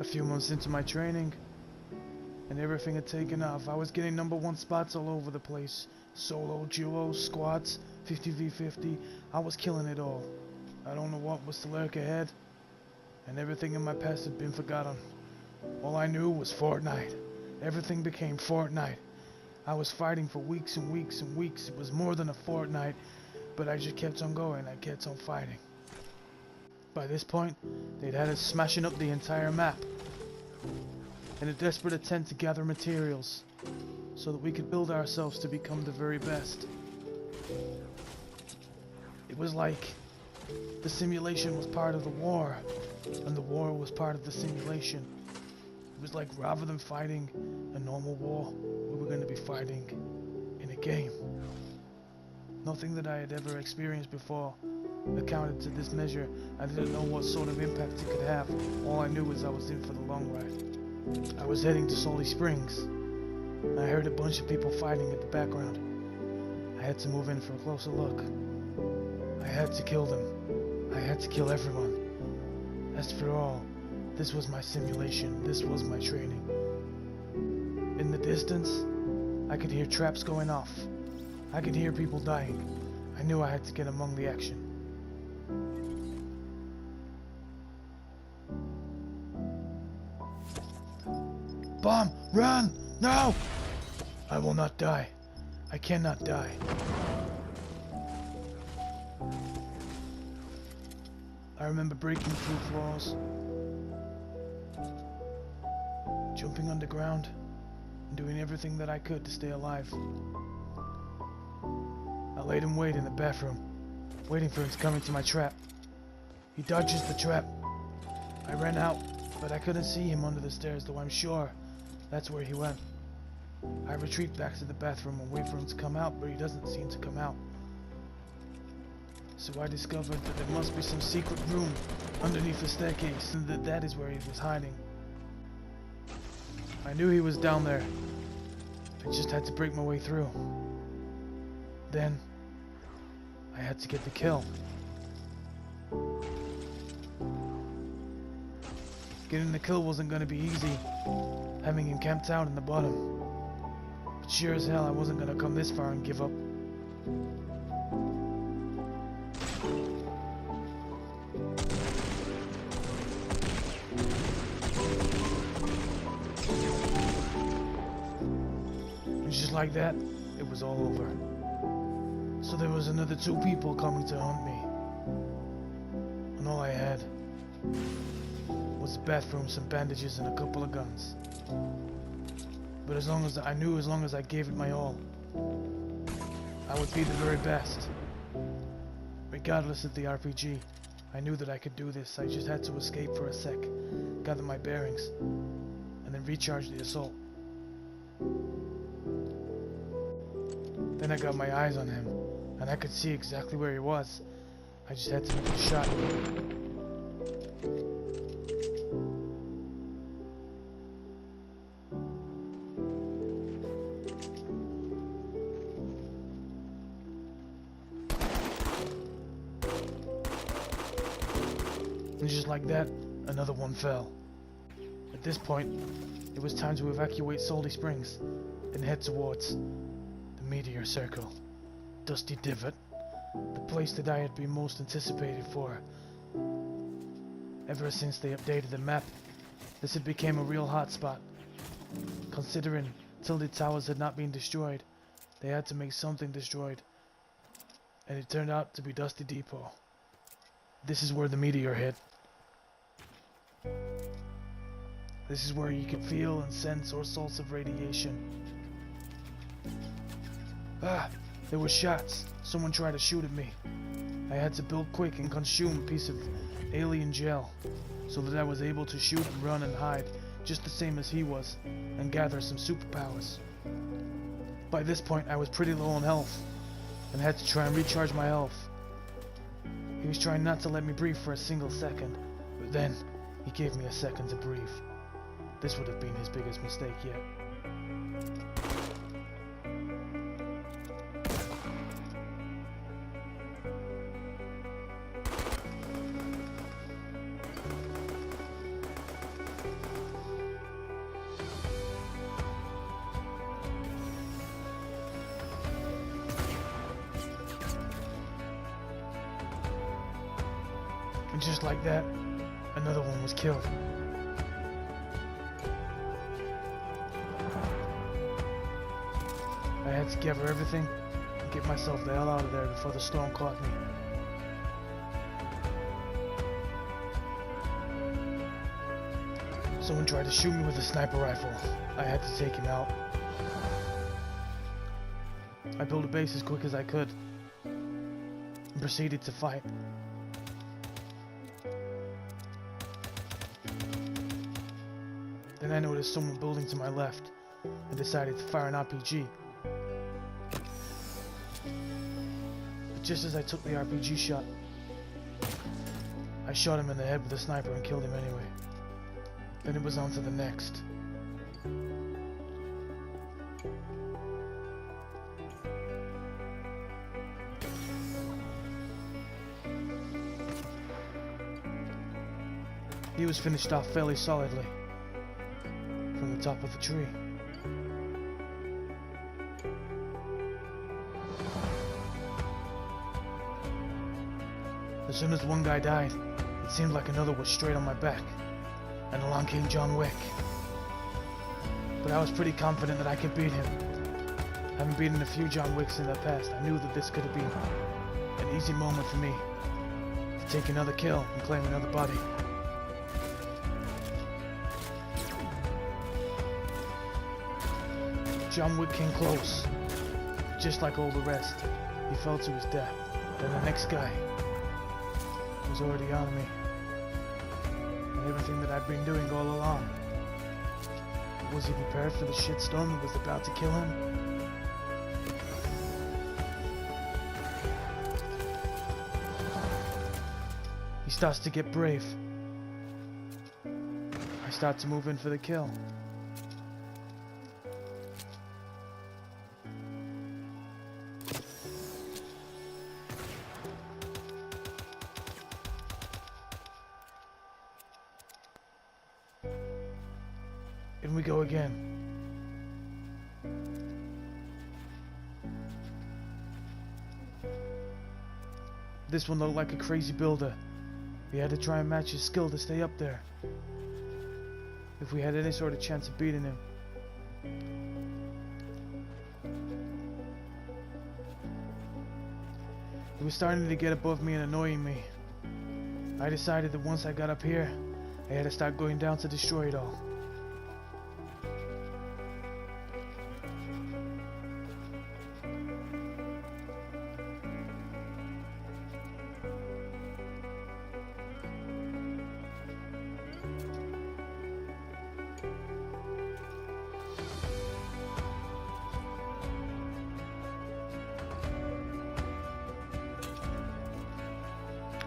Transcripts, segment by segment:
A few months into my training, and everything had taken off. I was getting #1 spots all over the place. Solo, duo, squads, 50v50. I was killing it all. I don't know what was to lurk ahead, and everything in my past had been forgotten. All I knew was Fortnite. Everything became Fortnite. I was fighting for weeks and weeks and weeks. It was more than a fortnight, but I just kept on going. I kept on fighting. By this point, they'd had us smashing up the entire map in a desperate attempt to gather materials so that we could build ourselves to become the very best. It was like the simulation was part of the war, and the war was part of the simulation. It was like rather than fighting a normal war, we were going to be fighting in a game. Nothing that I had ever experienced before accounted to this measure. I didn't know what sort of impact it could have. All I knew was I was in for the long ride. I was heading to Salty Springs, and I heard a bunch of people fighting in the background. I had to move in for a closer look. I had to kill them. I had to kill everyone. After all, this was my simulation. This was my training. In the distance, I could hear traps going off. I could hear people dying. I knew I had to get among the action. Bomb! Run! No! I will not die. I cannot die. I remember breaking through floors, jumping underground, and doing everything that I could to stay alive. I laid in wait in the bathroom, waiting for him to come into my trap. He dodges the trap. I ran out, but I couldn't see him under the stairs, though I'm sure that's where he went. I retreat back to the bathroom and wait for him to come out, but he doesn't seem to come out. So I discovered that there must be some secret room underneath the staircase, and that is where he was hiding. I knew he was down there. I just had to break my way through. Then, I had to get the kill. Getting the kill wasn't going to be easy, having him camped out in the bottom. But sure as hell I wasn't going to come this far and give up. And just like that, it was all over. So there was another 2 people coming to hunt me. And all I had was the bathroom, some bandages, and a couple of guns. But as long as I gave it my all, I would be the very best. Regardless of the RPG, I knew that I could do this. I just had to escape for a sec, gather my bearings, and then recharge the assault. Then I got my eyes on him, and I could see exactly where he was. I just had to make a shot. And just like that, another one fell. At this point, it was time to evacuate Salty Springs and head towards the Meteor Circle. Dusty Divot, the place that I had been most anticipated for. Ever since they updated the map, this had become a real hotspot. Considering Tilted Towers had not been destroyed, they had to make something destroyed. And it turned out to be Dusty Depot. This is where the meteor hit. This is where you could feel and sense all sorts of radiation. There were shots. Someone tried to shoot at me. I had to build quick and consume a piece of alien gel so that I was able to shoot and run and hide just the same as he was and gather some superpowers. By this point I was pretty low on health and had to try and recharge my health. He was trying not to let me breathe for a single second, but then he gave me a second to breathe. This would have been his biggest mistake yet. just like that, another one was killed. I had to gather everything and get myself the hell out of there before the storm caught me. Someone tried to shoot me with a sniper rifle. I had to take him out. I built a base as quick as I could and proceeded to fight. Then I noticed someone building to my left and decided to fire an RPG. But just as I took the RPG shot, I shot him in the head with a sniper and killed him anyway. Then it was on to the next. He was finished off fairly solidly from the top of the tree. As soon as one guy died, it seemed like another was straight on my back, and along came John Wick. But I was pretty confident that I could beat him. Having beaten a few John Wicks in the past, I knew that this could have been an easy moment for me to take another kill and claim another body. John Wick came close. Just like all the rest, he fell to his death. Then the next guy was already on me. And everything that I'd been doing all along. Was he prepared for the shitstorm that was about to kill him? He starts to get brave. I start to move in for the kill. In we go again. This one looked like a crazy builder. We had to try and match his skill to stay up there, if we had any sort of chance of beating him. He was starting to get above me and annoying me. I decided that once I got up here, I had to start going down to destroy it all.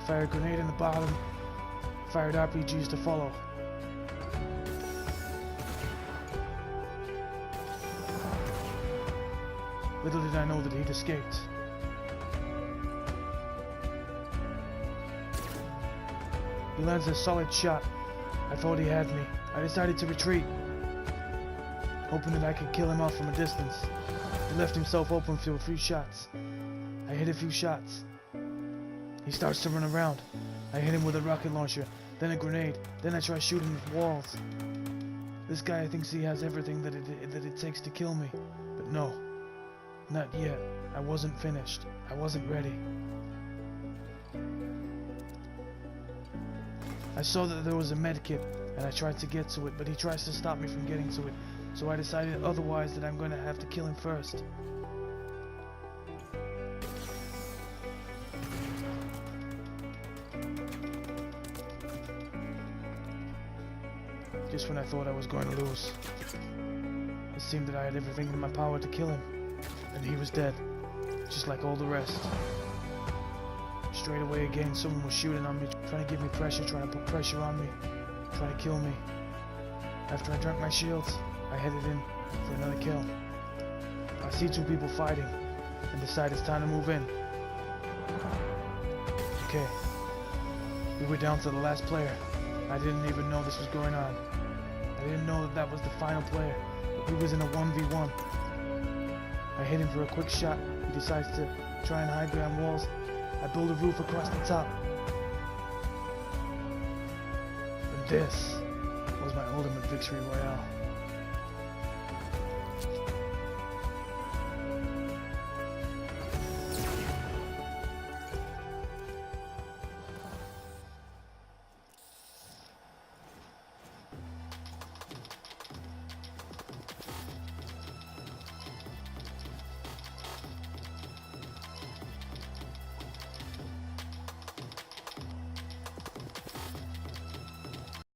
Fired a grenade in the bottom, fired RPGs to follow. Little did I know that he'd escaped. He lands a solid shot. I thought he had me. I decided to retreat, hoping that I could kill him off from a distance. He left himself open for a few shots. I hit a few shots. He starts to run around. I hit him with a rocket launcher, then a grenade, then I try shooting with walls. This guy thinks he has everything that it takes to kill me, but no, not yet. I wasn't finished. I wasn't ready. I saw that there was a med kit, and I tried to get to it, but he tries to stop me from getting to it, so I decided otherwise that I'm going to have to kill him first. Just when I thought I was going to lose, it seemed that I had everything in my power to kill him, and he was dead, just like all the rest. Straight away again, someone was shooting on me, trying to give me pressure, trying to put pressure on me, trying to kill me. After I drank my shields, I headed in for another kill. I see two people fighting, and decide it's time to move in. Okay, we were down to the last player. I didn't even know this was going on. I didn't know that that was the final player. He was in a 1v1. I hit him for a quick shot. He decides to try and hide behind walls. I build a roof across the top. This was my ultimate victory royale.